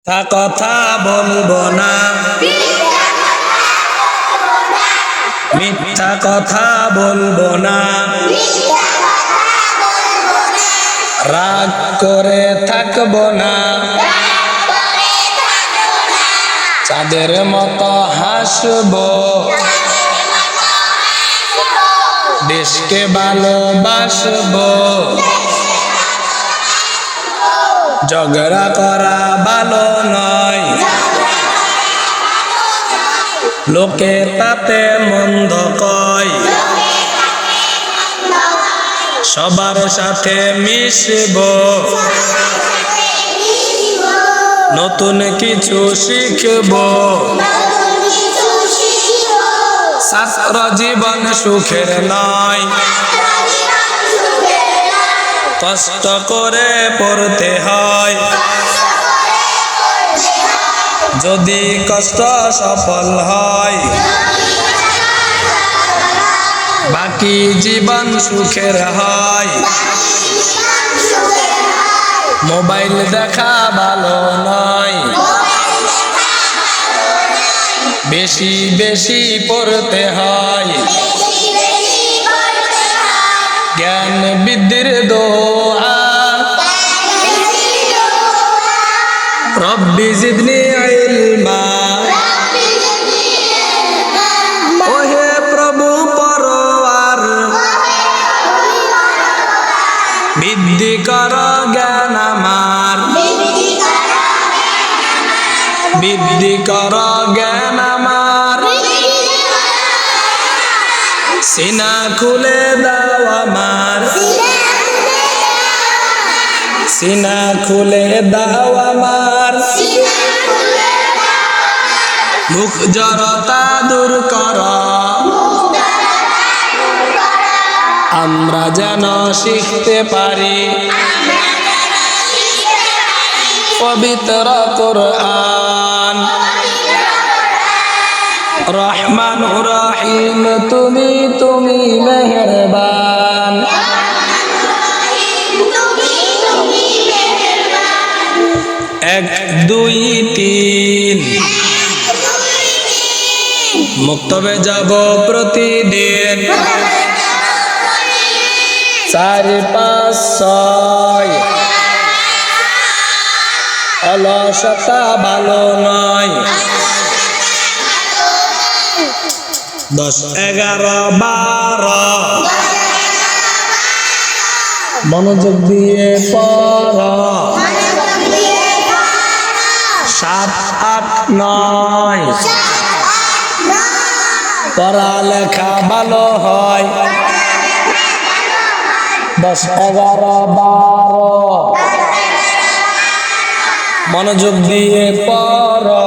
তা কথা বলবো না, মিথ্যা কথা বলবো না, রাগ করে থাকবো না, চাঁদের মতো হাসবো, দেশকে ভালোবাসবো, ঝগড়া করা ভালো নয়, লোকে তাতে মন্দ কয়, সবার সাথে মিশবো, নতুন কিছু শিখবো, ছাত্র জীবন সুখের নয়, কষ্ট করে পড়তে হয়, যদি কষ্ট সফল হয়, বাকি জীবন সুখের হয়। মোবাইল দেখা ভালো নয়, বেশি বেশি পড়তে হয়, জ্ঞান বৃদ্ধির দোয়া, রব্বি জিদনি ইলমা, ওহে প্রভু পরওয়ার, বৃদ্ধি কর জ্ঞান আমার, বৃদ্ধি কর জ্ঞান আমার, সিনা খুলে দাও আমার, সিনা খুলে দাও আমার, মুখ জড়তা দূর কর, আমরা যেন শিখতে পারি পবিত্র কোরআন। রহমান রহিম তুমি তুমি মেহেরবান, 1 2 3 মুক্তবে যাব প্রতিদিন, 4 5 6 অলসতা ভালো নয়, 10 11 12 মনোযোগ দিয়ে পড়ো, 7 8 9 পড়ালেখা ভালো হয়, 10 11 12 মনোযোগ দিয়ে পড়ো,